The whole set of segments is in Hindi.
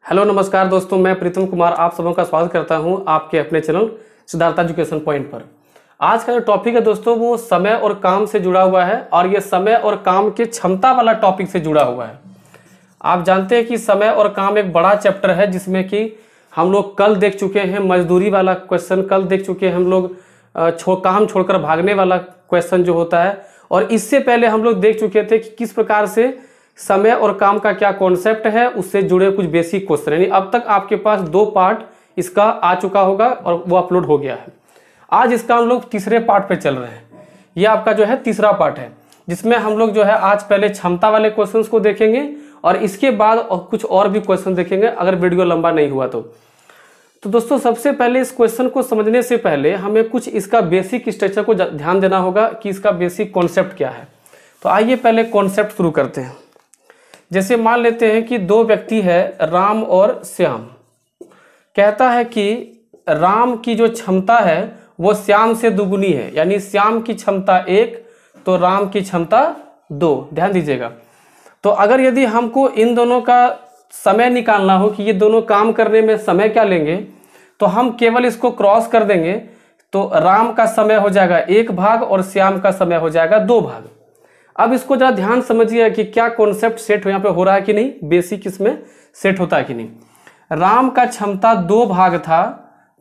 हेलो नमस्कार दोस्तों, मैं प्रीतम कुमार आप सबों का स्वागत करता हूं आपके अपने चैनल सिद्धार्थ एजुकेशन पॉइंट पर। आज का जो टॉपिक है दोस्तों वो समय और काम से जुड़ा हुआ है और ये समय और काम के क्षमता वाला टॉपिक से जुड़ा हुआ है। आप जानते हैं कि समय और काम एक बड़ा चैप्टर है जिसमें कि हम लोग कल देख चुके हैं मजदूरी वाला क्वेश्चन, कल देख चुके हैं हम लोग काम छोड़कर भागने वाला क्वेश्चन जो होता है, और इससे पहले हम लोग देख चुके थे कि किस प्रकार से समय और काम का क्या कॉन्सेप्ट है, उससे जुड़े कुछ बेसिक क्वेश्चन। यानी अब तक आपके पास 2 पार्ट इसका आ चुका होगा और वो अपलोड हो गया है। आज इसका हम लोग तीसरे पार्ट पे चल रहे हैं। ये आपका जो है तीसरा पार्ट है जिसमें हम लोग जो है आज पहले क्षमता वाले क्वेश्चंस को देखेंगे और इसके बाद कुछ और भी क्वेश्चन देखेंगे अगर वीडियो लंबा नहीं हुआ तो दोस्तों सबसे पहले इस क्वेश्चन को समझने से पहले हमें कुछ इसका बेसिक स्ट्रक्चर को ध्यान देना होगा कि इसका बेसिक कॉन्सेप्ट क्या है। तो आइए पहले कॉन्सेप्ट शुरू करते हैं। जैसे मान लेते हैं कि 2 व्यक्ति है, राम और श्याम। कहता है कि राम की जो क्षमता है वो श्याम से दुगुनी है, यानी श्याम की क्षमता 1 तो राम की क्षमता 2। ध्यान दीजिएगा। तो अगर यदि हमको इन दोनों का समय निकालना हो कि ये दोनों काम करने में समय क्या लेंगे, तो हम केवल इसको क्रॉस कर देंगे तो राम का समय हो जाएगा 1 भाग और श्याम का समय हो जाएगा 2 भाग। अब इसको जरा ध्यान समझिए कि क्या कॉन्सेप्ट सेट यहाँ पे हो रहा है कि नहीं, बेसिक इसमें सेट होता है कि नहीं। राम का क्षमता 2 भाग था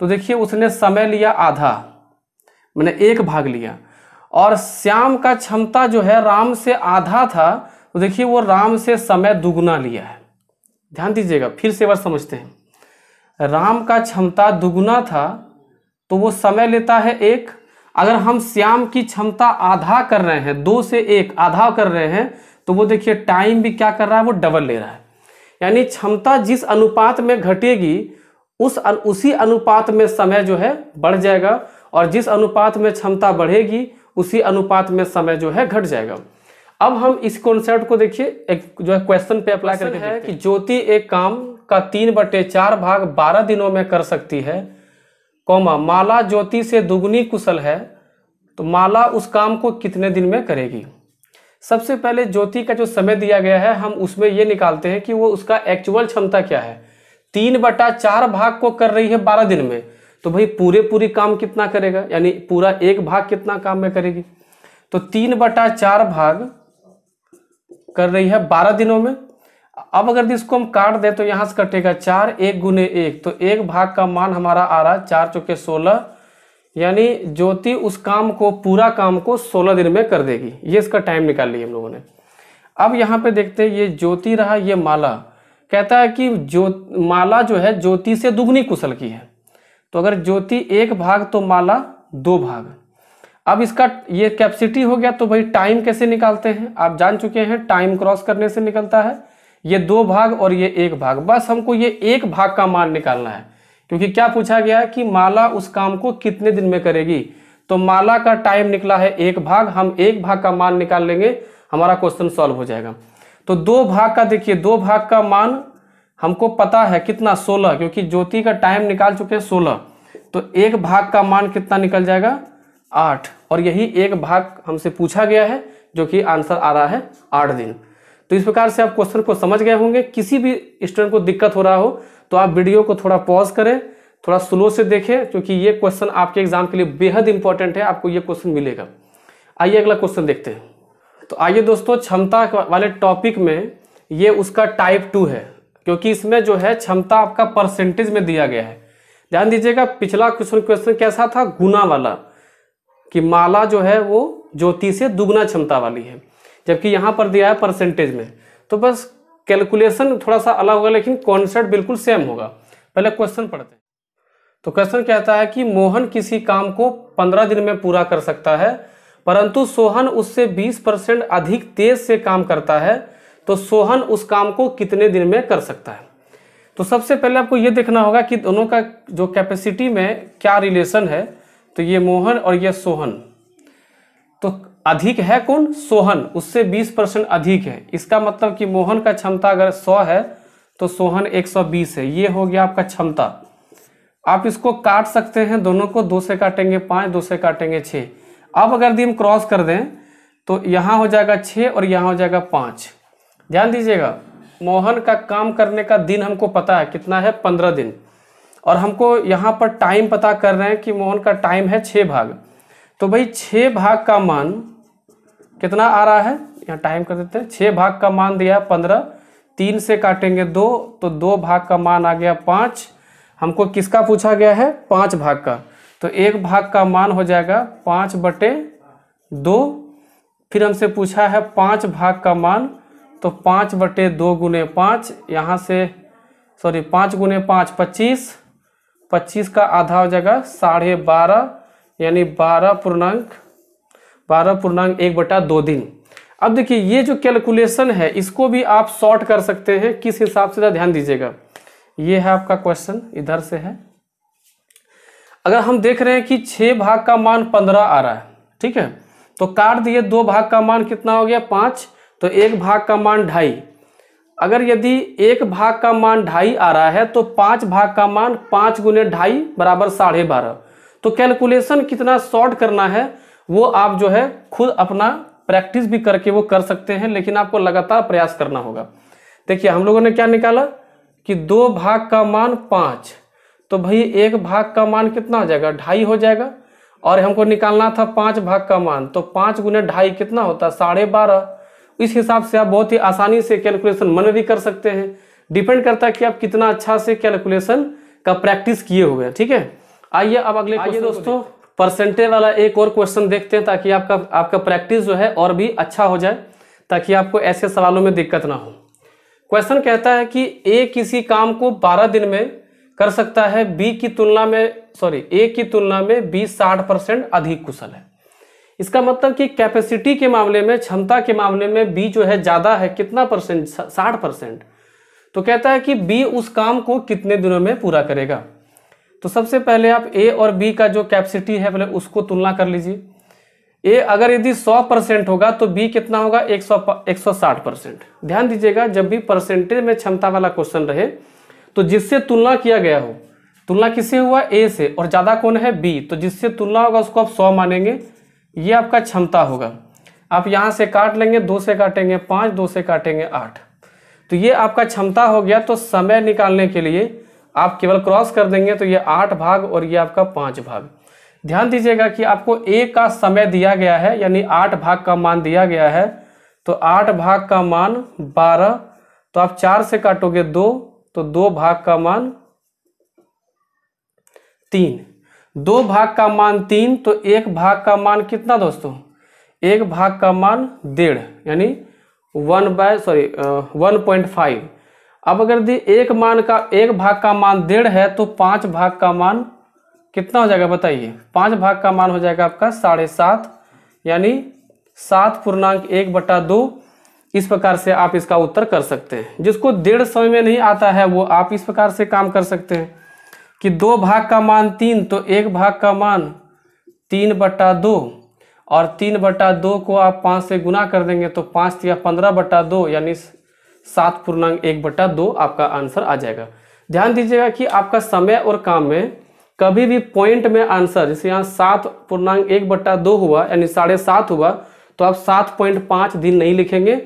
तो देखिए उसने समय लिया आधा, मैंने 1 भाग लिया। और श्याम का क्षमता जो है राम से आधा था तो देखिए वो राम से समय दुगुना लिया है। ध्यान दीजिएगा, फिर से बार समझते हैं। राम का क्षमता दुगुना था तो वो समय लेता है 1। अगर हम श्याम की क्षमता आधा कर रहे हैं, 2 से 1 आधा कर रहे हैं, तो वो देखिए टाइम भी क्या कर रहा है, वो डबल ले रहा है। यानी क्षमता जिस अनुपात में घटेगी उसी अनुपात में समय जो है बढ़ जाएगा, और जिस अनुपात में क्षमता बढ़ेगी उसी अनुपात में समय जो है घट जाएगा। अब हम इस कॉन्सेप्ट को देखिए एक जो है क्वेश्चन पे अप्लाई करके है कि ज्योति एक काम का 3/4 भाग 12 दिनों में कर सकती है, कौमा माला ज्योति से दुगनी कुशल है, तो माला उस काम को कितने दिन में करेगी। सबसे पहले ज्योति का जो समय दिया गया है हम उसमें ये निकालते हैं कि वो उसका एक्चुअल क्षमता क्या है। 3/4 भाग को कर रही है 12 दिन में, तो भाई पूरी काम कितना करेगा, यानी पूरा 1 भाग कितना काम में करेगी। तो 3/4 भाग कर रही है 12 दिनों में। अब अगर इसको हम काट दे तो यहाँ से कटेगा 4, 1 गुने 1, तो 1 भाग का मान हमारा आ रहा है 4 चौके 16, यानी ज्योति उस काम को पूरा काम को 16 दिन में कर देगी। ये इसका टाइम निकाल लिया हम लोगों ने। अब यहाँ पे देखते हैं, ये ज्योति रहा, ये माला। कहता है कि माला जो है ज्योति से दुगनी कुशल की है, तो अगर ज्योति 1 भाग तो माला 2 भाग। अब इसका ये कैपेसिटी हो गया, तो भाई टाइम कैसे निकालते हैं आप जान चुके हैं, टाइम क्रॉस करने से निकलता है। ये 2 भाग और ये 1 भाग, बस हमको ये 1 भाग का मान निकालना है, क्योंकि क्या पूछा गया है कि माला उस काम को कितने दिन में करेगी। तो माला का टाइम निकला है 1 भाग, हम 1 भाग का मान निकाल लेंगे, हमारा क्वेश्चन सॉल्व हो जाएगा। तो 2 भाग का देखिए, 2 भाग का मान हमको पता है कितना, 16, क्योंकि ज्योति का टाइम निकाल चुके हैं 16, तो 1 भाग का मान कितना निकल जाएगा 8, और यही 1 भाग हमसे पूछा गया है जो कि आंसर आ रहा है 8 दिन। तो इस प्रकार से आप क्वेश्चन को समझ गए होंगे। किसी भी स्टूडेंट को दिक्कत हो रहा हो तो आप वीडियो को थोड़ा पॉज करें, थोड़ा स्लो से देखें, क्योंकि ये क्वेश्चन आपके एग्जाम के लिए बेहद इंपॉर्टेंट है, आपको ये क्वेश्चन मिलेगा। आइए अगला क्वेश्चन देखते हैं। तो आइए दोस्तों, क्षमता वाले टॉपिक में ये उसका टाइप 2 है, क्योंकि इसमें जो है क्षमता आपका परसेंटेज में दिया गया है। ध्यान दीजिएगा, पिछला क्वेश्चन कैसा था, गुना वाला, कि माला जो है वो ज्योति से दुगना क्षमता वाली है, जबकि यहाँ पर दिया है परसेंटेज में। तो बस कैलकुलेशन थोड़ा सा अलग होगा लेकिन कॉन्सेप्ट बिल्कुल सेम होगा। पहले क्वेश्चन पढ़ते हैं। तो क्वेश्चन कहता है कि मोहन किसी काम को 15 दिन में पूरा कर सकता है, परंतु सोहन उससे 20% अधिक तेज से काम करता है, तो सोहन उस काम को कितने दिन में कर सकता है। तो सबसे पहले आपको ये देखना होगा कि दोनों का जो कैपेसिटी में क्या रिलेशन है। तो ये मोहन और ये सोहन, तो अधिक है कौन, सोहन, उससे 20% अधिक है। इसका मतलब कि मोहन का क्षमता अगर 100 है तो सोहन 120 है। ये हो गया आपका क्षमता। आप इसको काट सकते हैं, दोनों को 2 से काटेंगे 5, 2 से काटेंगे 6। अब अगर हम क्रॉस कर दें तो यहाँ हो जाएगा 6 और यहाँ हो जाएगा 5। ध्यान दीजिएगा, मोहन का काम करने का दिन हमको पता है कितना है 15 दिन, और हमको यहाँ पर टाइम पता कर रहे हैं कि मोहन का टाइम है 6 भाग। तो भाई 6 भाग का मान कितना आ रहा है, यहाँ टाइम कर देते हैं। 6 भाग का मान दिया है 15, 3 से काटेंगे 2, तो 2 भाग का मान आ गया 5। हमको किसका पूछा गया है, 5 भाग का, तो 1 भाग का मान हो जाएगा 5/2। फिर हमसे पूछा है 5 भाग का मान, तो 5/2 गुने 5, यहाँ से 5 गुने 5 25, 25 का आधा हो जाएगा 12.5, यानी 12.1/2 दिन। अब देखिए ये जो कैलकुलेशन है इसको भी आप सॉर्ट कर सकते हैं, किस हिसाब से, ध्यान दीजिएगा। ये है आपका क्वेश्चन, इधर से है। अगर हम देख रहे हैं कि 6 भाग का मान 15 आ रहा है, ठीक है, तो काट दिए, 2 भाग का मान कितना हो गया 5, तो 1 भाग का मान 2.5। अगर यदि 1 भाग का मान 2.5 आ रहा है तो 5 भाग का मान 5 गुने 2.5 बराबर 12.5। तो कैलकुलेशन कितना शॉर्ट करना है वो आप जो है खुद अपना प्रैक्टिस भी करके वो कर सकते हैं, लेकिन आपको लगातार प्रयास करना होगा। देखिए हम लोगों ने क्या निकाला कि 2 भाग का मान 5, तो भाई 1 भाग का मान कितना हो जाएगा 2.5 हो जाएगा, और हमको निकालना था 5 भाग का मान, तो 5 गुने 2.5 कितना होता है 12.5। इस हिसाब से आप बहुत ही आसानी से कैलकुलेशन मन में भी कर सकते हैं। डिपेंड करता है कि आप कितना अच्छा से कैलकुलेशन का प्रैक्टिस किए हुए हैं, ठीक है। आइए अब अगले, आइए दोस्तों परसेंटेज वाला एक और क्वेश्चन देखते हैं, ताकि आपका प्रैक्टिस जो है और भी अच्छा हो जाए, ताकि आपको ऐसे सवालों में दिक्कत ना हो। क्वेश्चन कहता है कि ए किसी काम को 12 दिन में कर सकता है, ए की तुलना में बी 60% अधिक कुशल है। इसका मतलब कि कैपेसिटी के मामले में, क्षमता के मामले में बी जो है ज्यादा है, कितना परसेंट, 60%। तो कहता है कि बी उस काम को कितने दिनों में पूरा करेगा। तो सबसे पहले आप ए और बी का जो कैपेसिटी है पहले उसको तुलना कर लीजिए। ए अगर यदि 100% होगा तो बी कितना होगा 160%। ध्यान दीजिएगा, जब भी परसेंटेज में क्षमता वाला क्वेश्चन रहे तो जिससे तुलना किया गया हो, तुलना किससे हुआ ए से, और ज्यादा कौन है बी, तो जिससे तुलना होगा उसको आप 100 मानेंगे, ये आपका क्षमता होगा। आप यहाँ से काट लेंगे, 2 से काटेंगे 5, 2 से काटेंगे 8, तो ये आपका क्षमता हो गया। तो समय निकालने के लिए आप केवल क्रॉस कर देंगे, तो ये 8 भाग और ये आपका 5 भाग। ध्यान दीजिएगा कि आपको ए का समय दिया गया है, यानी 8 भाग का मान दिया गया है, तो 8 भाग का मान 12, तो आप 4 से काटोगे 2, तो 2 भाग का मान 3, 2 भाग का मान 3, तो 1 भाग का मान कितना दोस्तों, 1 भाग का मान 1.5, यानी 1.5। अब अगर दी एक भाग का मान 1.5 है, तो 5 भाग का मान कितना हो जाएगा बताइए, 5 भाग का मान हो जाएगा आपका 7.5, यानी 7.1/2। इस प्रकार से आप इसका उत्तर कर सकते हैं। जिसको 1.5 समय में नहीं आता है वो आप इस प्रकार से काम कर सकते हैं कि 2 भाग का मान 3, तो 1 भाग का मान 3/2, और 3/2 को आप 5 से गुना कर देंगे, तो 5 या 15/2, यानी 7.1/2 आपका आंसर आ जाएगा। ध्यान दीजिएगा कि आपका समय और काम में कभी भी पॉइंट में आंसर, जैसे यहाँ 7.1/2 हुआ, यानी 7.5 हुआ, तो आप 7.5 दिन नहीं लिखेंगे,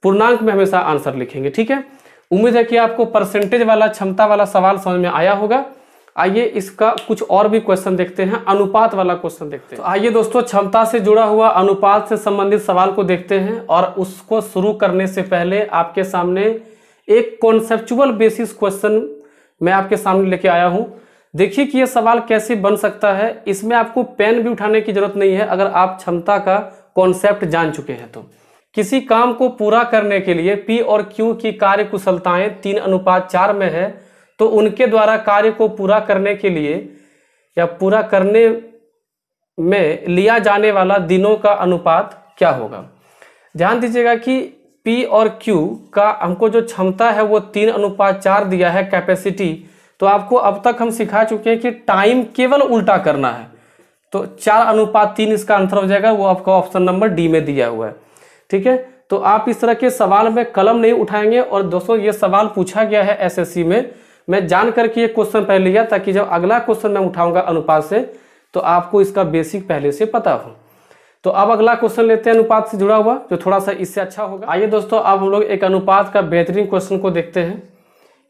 पूर्णांक में हमेशा आंसर लिखेंगे, ठीक है। उम्मीद है कि आपको परसेंटेज वाला, क्षमता वाला सवाल समझ में आया होगा। आइए इसका कुछ और भी क्वेश्चन देखते हैं, अनुपात वाला क्वेश्चन देखते हैं। तो आइए दोस्तों क्षमता से जुड़ा हुआ अनुपात से संबंधित सवाल को देखते हैं, और उसको शुरू करने से पहले आपके सामने एक कॉन्सेप्चुअल बेसिस क्वेश्चन मैं आपके सामने लेके आया हूं। देखिए कि यह सवाल कैसे बन सकता है। इसमें आपको पेन भी उठाने की जरूरत नहीं है अगर आप क्षमता का कॉन्सेप्ट जान चुके हैं। तो किसी काम को पूरा करने के लिए पी और क्यू की कार्य कुशलताएं 3:4 में है, तो उनके द्वारा कार्य को पूरा करने के लिए या पूरा करने में लिया जाने वाला दिनों का अनुपात क्या होगा। ध्यान दीजिएगा कि P और Q का हमको जो क्षमता है वो 3:4 दिया है कैपेसिटी। तो आपको अब तक हम सिखा चुके हैं कि टाइम केवल उल्टा करना है, तो 4:3 इसका आंसर हो जाएगा। वो आपका ऑप्शन नंबर डी में दिया हुआ है, ठीक है। तो आप इस तरह के सवाल में कलम नहीं उठाएंगे। और दोस्तों ये सवाल पूछा गया है एसएससी में, मैं जान करके ये क्वेश्चन पहले लिया ताकि जब अगला क्वेश्चन मैं उठाऊंगा अनुपात से तो आपको इसका बेसिक पहले से पता हो। तो अब अगला क्वेश्चन लेते हैं अनुपात से जुड़ा हुआ, जो थोड़ा सा इससे अच्छा होगा। आइए दोस्तों, अब हम लोग एक अनुपात का बेहतरीन क्वेश्चन को देखते हैं,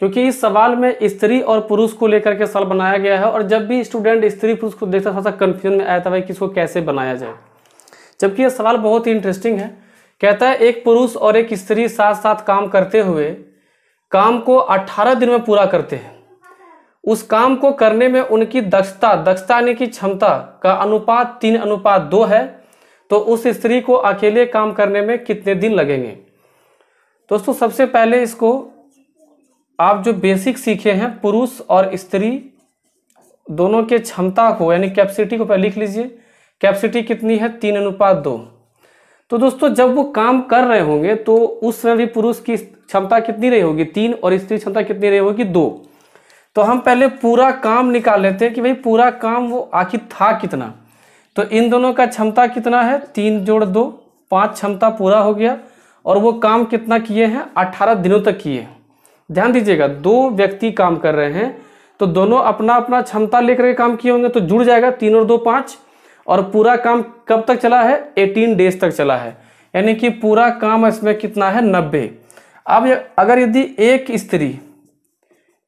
क्योंकि इस सवाल में स्त्री और पुरुष को लेकर के सवाल बनाया गया है। और जब भी स्टूडेंट स्त्री पुरुष को देखता थोड़ा सा कंफ्यूजन में आया था भाई कि इसको कैसे बनाया जाए, जबकि यह सवाल बहुत ही इंटरेस्टिंग है। कहता है एक पुरुष और एक स्त्री साथ साथ काम करते हुए काम को 18 दिन में पूरा करते हैं। उस काम को करने में उनकी दक्षता यानी कि क्षमता का अनुपात 3:2 है, तो उस स्त्री को अकेले काम करने में कितने दिन लगेंगे। दोस्तों सबसे पहले इसको आप जो बेसिक सीखे हैं, पुरुष और स्त्री दोनों के क्षमता को यानी कैपेसिटी को पहले लिख लीजिए। कैपेसिटी कितनी है? 3:2। तो दोस्तों जब वो काम कर रहे होंगे तो उस समय भी पुरुष की क्षमता कितनी रही होगी? 3, और स्त्री क्षमता कितनी रही होगी? 2। तो हम पहले पूरा काम निकाल लेते हैं कि भाई पूरा काम वो आखिर था कितना। तो इन दोनों का क्षमता कितना है? 3 जोड़ 2 5 क्षमता पूरा हो गया। और वो काम कितना किए हैं? 18 दिनों तक किए। ध्यान दीजिएगा, 2 व्यक्ति काम कर रहे हैं तो दोनों अपना अपना क्षमता लेकर के काम किए होंगे, तो जुड़ जाएगा 3 और 2 5। और पूरा काम कब तक चला है? 18 डेज तक चला है, यानी कि पूरा काम इसमें कितना है? 90। अब अगर यदि एक स्त्री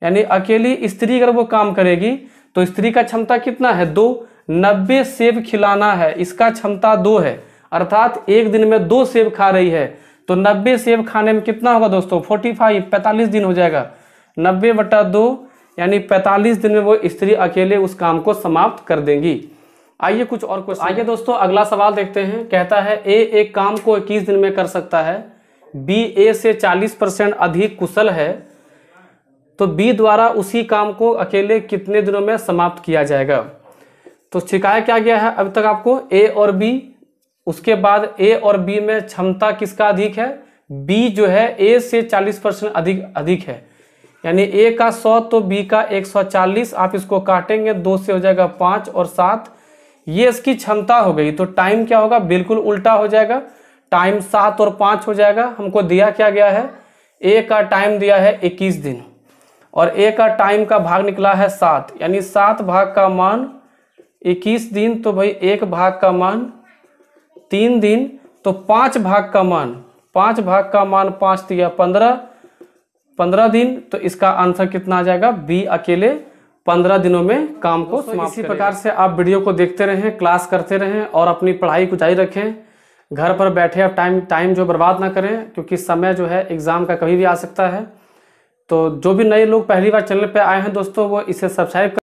यानी अकेली स्त्री अगर वो काम करेगी तो स्त्री का क्षमता कितना है? 2। 90 सेब खिलाना है, इसका क्षमता 2 है, अर्थात एक दिन में 2 सेब खा रही है। तो 90 सेब खाने में कितना होगा दोस्तों? 45 दिन हो जाएगा। 90/2 यानी 45 दिन में वो स्त्री अकेले उस काम को समाप्त कर देंगी। आइए कुछ और क्वेश्चन। आइए दोस्तों अगला सवाल देखते हैं। कहता है ए एक काम को 21 दिन में कर सकता है, बी ए से 40% अधिक कुशल है, तो बी द्वारा उसी काम को अकेले कितने दिनों में समाप्त किया जाएगा। तो सिखाया क्या गया है अब तक आपको? ए और बी, उसके बाद ए और बी में क्षमता किसका अधिक है? बी जो है ए से 40% अधिक है, यानी ए का 100 तो बी का 140। आप इसको काटेंगे, 2 से हो जाएगा 5 और 7, ये इसकी क्षमता हो गई। तो टाइम क्या होगा? बिल्कुल उल्टा हो जाएगा, टाइम 7 और 5 हो जाएगा। हमको दिया क्या गया है? ए का टाइम दिया है 21 दिन और ए का टाइम का भाग निकला है 7, यानी 7 भाग का मान 21 दिन, तो भाई 1 भाग का मान 3 दिन, तो 5 भाग का मान 5 दिया 15 दिन। तो इसका आंसर कितना आ जाएगा? बी अकेले 15 दिनों में काम को समाप्त। इसी प्रकार से आप वीडियो को देखते रहें, क्लास करते रहें और अपनी पढ़ाई को जारी रखें। घर पर बैठे आप टाइम जो बर्बाद ना करें, क्योंकि समय जो है एग्जाम का कभी भी आ सकता है। तो जो भी नए लोग पहली बार चैनल पे आए हैं दोस्तों, वो इसे सब्सक्राइब